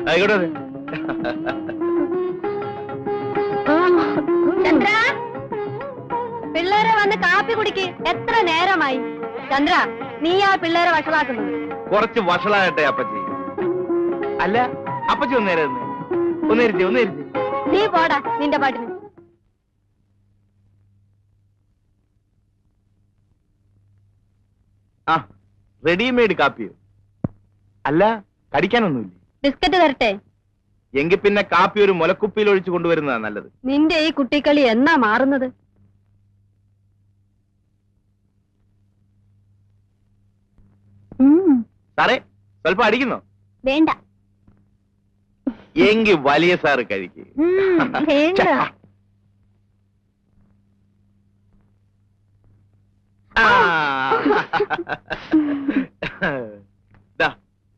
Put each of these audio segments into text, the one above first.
ആയിക്കോട്ടെ. ചന്ദ്ര, പിള്ളേരെ വന്ന് കാപ്പി കുടിക്ക്. എത്ര നേരമായി? ചന്ദ്ര, നീ ആ പിള്ളേരെ വഷളാക്കുന്നത്. കുറച്ച് വഷളാകട്ടെ അപ്പച്ചി. അല്ല, അപ്പച്ചി ഒന്നേരുത്തി. നീ പോടാ നിന്റെ പാട്ടിന്. ആ, റെഡിമെയ്ഡ് കാപ്പിയോ? അല്ല, കടിക്കാനൊന്നുമില്ലേ? ബിസ്ക്കറ്റ് തരട്ടെ? എങ്കിൽ പിന്നെ കാപ്പി ഒരു മുലക്കുപ്പിയിൽ ഒഴിച്ചു കൊണ്ടുവരുന്നതാ നല്ലത്. നിന്റെ ഈ കുട്ടിക്കളി എന്നാ മാറുന്നത്? സാറേ, സ്വല്പം അടിക്കുന്നോ? വേണ്ട. എങ്കിൽ വലിയ സാറ് കഴിക്ക്.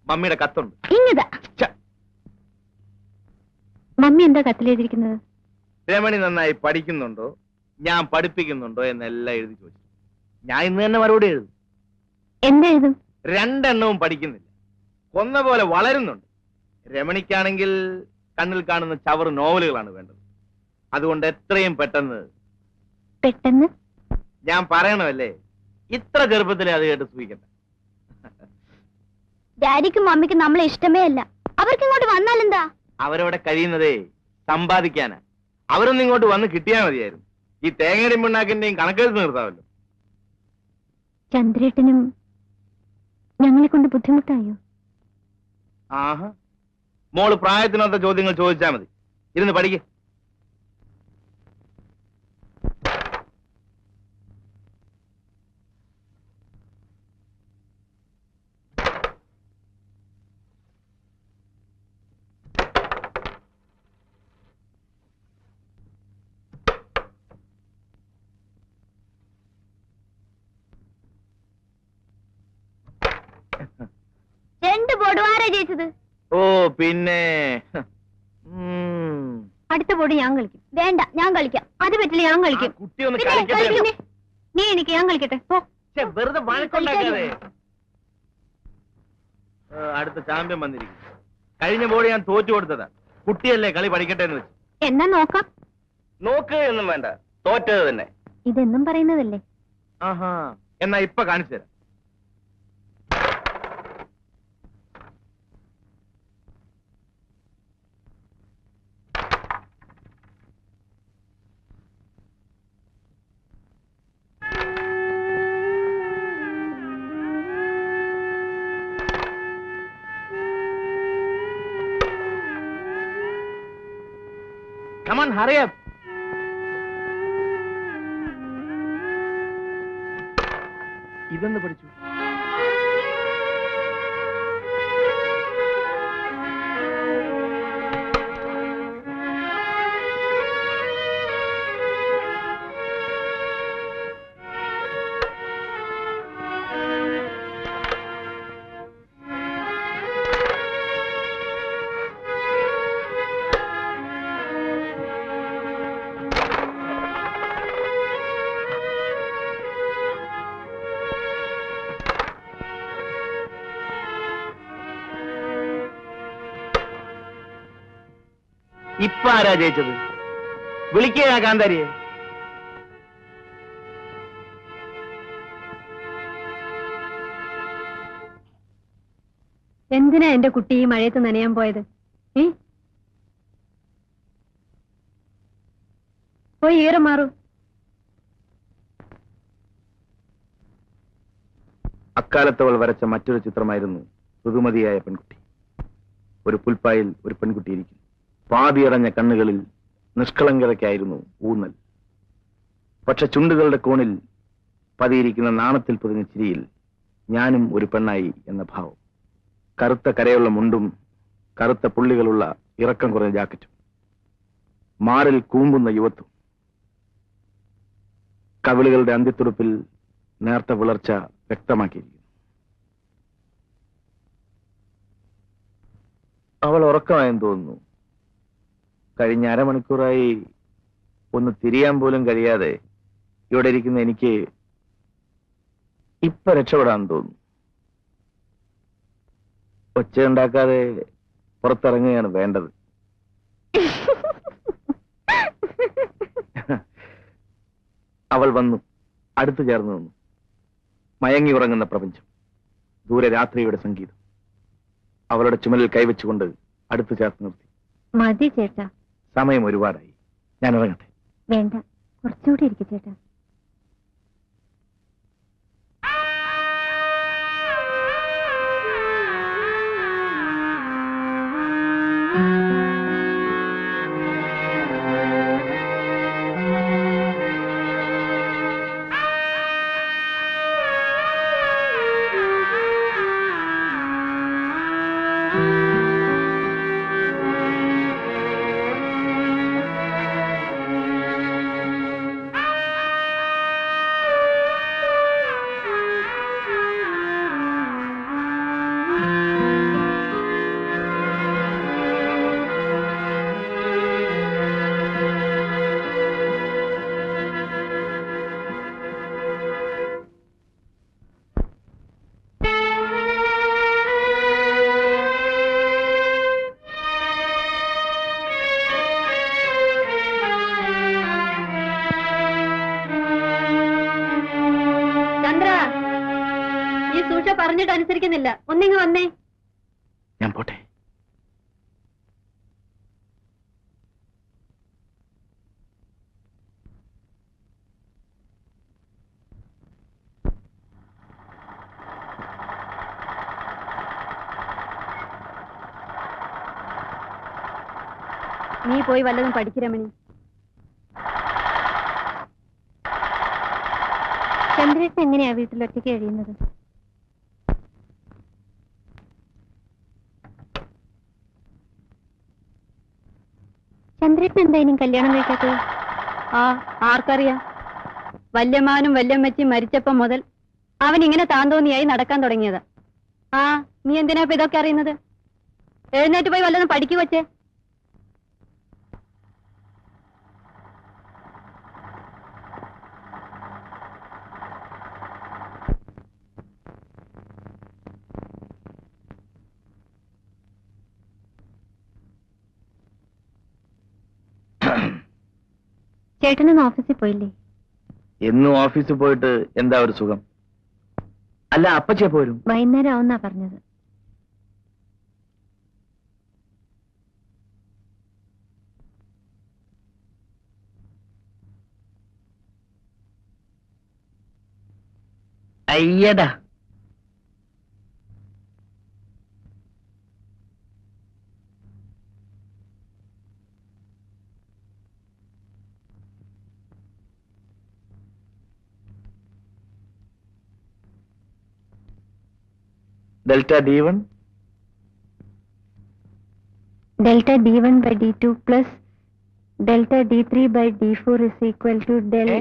മമ്മിയുടെ കത്തുണ്ട്. മമ്മി എന്താ കത്തിലെഴുതിയിരിക്കുന്നത്? രമണി നന്നായി പഠിക്കുന്നുണ്ടോ, ഞാൻ പഠിപ്പിക്കുന്നുണ്ടോ എന്നെല്ലാം എഴുതി ചോദിച്ചു. ഞാൻ ഇന്ന് തന്നെ മറുപടി എഴുതും. എന്തെഴുതും? 2 എണ്ണവും പഠിക്കുന്നില്ല, കൊന്ന പോലെ വളരുന്നുണ്ട്. രമണിക്കാണെങ്കിൽ കണ്ണിൽ കാണുന്ന ചവറ് നോവലുകളാണ് വേണ്ടത്. അതുകൊണ്ട് എത്രയും പെട്ടെന്ന് ഞാൻ പറയണമല്ലേ, ഇത്ര ചെറുപ്പത്തിലെ അത് കേട്ട് സൂഹിക്കണ്ട. ഡാഡിക്കും മമ്മിക്കും നമ്മളെ ഇഷ്ടമേ അല്ല. അവർക്ക് ഇങ്ങോട്ട് വന്നാലെന്താ? അവരവിടെ കഴിയുന്നതേ സമ്പാദിക്കാനാ. അവരൊന്നും ഇങ്ങോട്ട് വന്ന് കിട്ടിയാൽ മതിയായിരുന്നു. ഈ തേങ്ങയുടെയും പിണ്ണാക്കിന്റെയും കണക്കെടുത്ത് നിർത്താമല്ലോ. ചന്ദ്രേട്ടനും ഞങ്ങളെ കൊണ്ട് ബുദ്ധിമുട്ടായോ? ആഹാ, മോള് പ്രായത്തിനൊത്ത ചോദ്യങ്ങൾ ചോദിച്ചാൽ മതി. ഇരുന്ന് പഠിക്ക. ജയിച്ചത്? ഓ പിന്നെ അടുത്ത ബോർഡ് ഞാൻ കളിക്കും. വേണ്ട, ഞാൻ കളിക്കാം. അത് പറ്റില്ല, ഞാൻ കളിക്കും. നീ എനിക്ക്, ഞാൻ കളിക്കട്ടെ. വെറുതെ വഴക്കുണ്ടാക്കാതെ. അടുത്ത ചാമ്പ്യൻ വന്നിരിക്കും. കഴിഞ്ഞ ബോർഡ് ഞാൻ തോറ്റു കൊടുത്തതാ. കുട്ടിയല്ലേ, കളി പഠിക്കട്ടെ എന്ന് വെച്ചു. എന്നാ നോക്കാം. നോക്ക് എന്നും വേണ്ട, തോറ്റത് തന്നെ. ഇതെന്നും പറയുന്നതല്ലേ? ആഹാ, എന്നാ ഇപ്പൊ കാണിച്ചു തരാം. Come on, hurry up. ഇതെന്ന് പഠിച്ചു. ഇപ്പൊ ആരാ ജയിച്ചത്? വിളിക്കുക കാന്താരിയെ. എന്തിനാ എന്റെ കുട്ടി ഈ മഴയത്ത് നനയാൻ പോയത്? പോയി ഈറ മാറൂ. അക്കാലത്തവൾ വരച്ച മറ്റൊരു ചിത്രമായിരുന്നു ഋതുമതിയായ പെൺകുട്ടി. ഒരു പുൽപ്പായിൽ ഒരു പെൺകുട്ടി ഇരിക്കുന്നു. പാതിയടഞ്ഞ കണ്ണുകളിൽ നിഷ്കളങ്കതയ്ക്കായിരുന്നു ഊന്നൽ. പക്ഷെ ചുണ്ടുകളുടെ കോണിൽ പതിയിരിക്കുന്ന നാണത്തിൽ പൊതിഞ്ഞ ചിരിയിൽ ഞാനും ഒരു പെണ്ണായി എന്ന ഭാവം. കറുത്ത കരയുള്ള മുണ്ടും കറുത്ത പുള്ളികളുള്ള ഇറക്കം കുറഞ്ഞ ജാക്കറ്റും, മാറിൽ കൂമ്പുന്ന യുവത്വം, കവിളുകളുടെ അന്ത്യത്തുടുപ്പിൽ നേർത്ത വിളർച്ച വ്യക്തമാക്കിയിരിക്കുന്നു. അവൾ ഉറക്കമായെന്ന് തോന്നുന്നു. കഴിഞ്ഞ അരമണിക്കൂറായി ഒന്ന് തിരിയാൻ പോലും കഴിയാതെ ഇവിടെ ഇരിക്കുന്ന എനിക്ക് ഇപ്പൊ രക്ഷപ്പെടാൻ തോന്നുന്നു. ഒച്ചയുണ്ടാക്കാതെ പുറത്തിറങ്ങുകയാണ് വേണ്ടത്. അവൾ വന്നു, അടുത്തു ചേർന്ന് നിന്നു. മയങ്ങി ഉറങ്ങുന്ന പ്രപഞ്ചം, ദൂരെ രാത്രിയുടെ സംഗീതം. അവളുടെ ചുമലിൽ കൈവച്ചുകൊണ്ട് അടുത്തു ചേർത്ത് നിർത്തി. മതി ചേട്ടാ, സമയം ഒരുപാടായി, ഞാൻ ഇറങ്ങട്ടെ. വേണ്ട, കുറച്ചുകൂടി ഇരിക്കും ചേട്ടാ. പറഞ്ഞിട്ട് അനുസരിക്കുന്നില്ല, ഒന്നിങ്ങ് വന്നേ. ഞാൻ പോട്ടെ. നീ പോയി വല്ലതും പഠിക്കരമണി. ചന്ദ്രേട്ടൻ എങ്ങനെയാ വീട്ടിലൊറ്റയ്ക്ക് കഴിയുന്നത്? ചന്ദ്രേട്ടൻ എന്താ ഇനി കല്യാണം കഴിക്കാത്തത്? ആർക്കറിയാം. വല്യമാനും വല്യമ്മച്ചും മരിച്ചപ്പം മുതൽ അവൻ ഇങ്ങനെ താന്തോന്നിയായി നടക്കാൻ തുടങ്ങിയത്. നീ എന്തിനാ ഇപ്പൊ ഇതൊക്കെ അറിയുന്നത്? എഴുന്നേറ്റ് പോയി വല്ലതും പഠിക്കു വച്ചേ. ചേട്ടനൊന്ന് ഓഫീസിൽ പോയില്ലേ? എന്നും ഓഫീസിൽ പോയിട്ട് എന്താ ഒരു സുഖം? അല്ല, അപ്പച്ചേ പോരും. വൈകുന്നേരം ആവുന്നാ പറഞ്ഞത്. അയ്യടാ, delta d1 by d2 plus delta d3 by d4 is equal to del.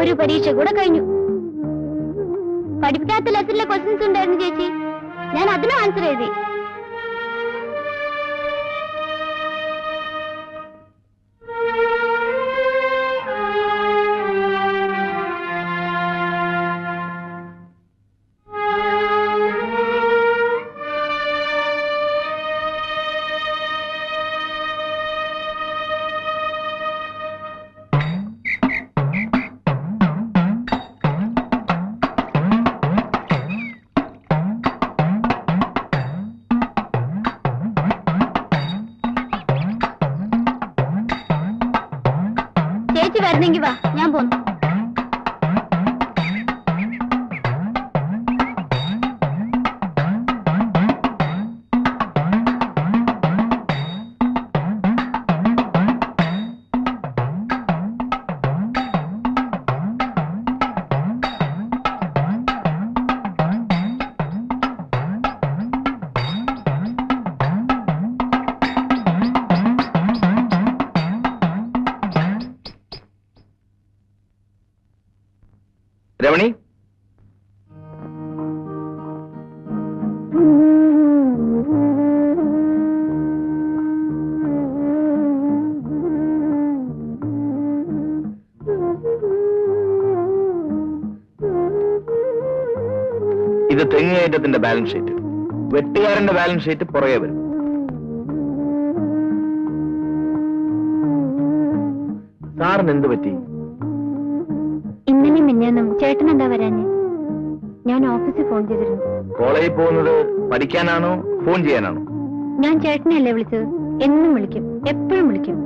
ഒരു പരീക്ഷ കൂടെ കഴിഞ്ഞു. പഠിപ്പിക്കാത്ത ലെസണിലെ ക്വസ്റ്റ്യൻസ് ഉണ്ടായിരുന്നു ചേച്ചി. ഞാൻ അതിനും ആൻസർ എഴുതി. ചേച്ചി വരുന്നെങ്കി വാ, ഞാൻ പോന്നു. രമണി, ഇത് തെങ്ങേറ്റത്തിന്റെ ബാലൻസ് ഷീറ്റ്. വെട്ടുകാരന്റെ ബാലൻസ് ഷീറ്റ് പുറകെ വരും. സാറിന് എന്ത് പറ്റി? ഇന്നലെ മിന്നാന്നും ചേട്ടൻ എന്താ വരാഞ്ഞ്? ഞാൻ ഓഫീസിൽ ഫോൺ ചെയ്തിരുന്നു. കോളേജിൽ പോകുന്നത് പഠിക്കാനാണോ ഫോൺ ചെയ്യാനാണോ? ഞാൻ ചേട്ടനെയല്ലേ വിളിച്ചത്. എന്നും വിളിക്കും, എപ്പോഴും വിളിക്കും.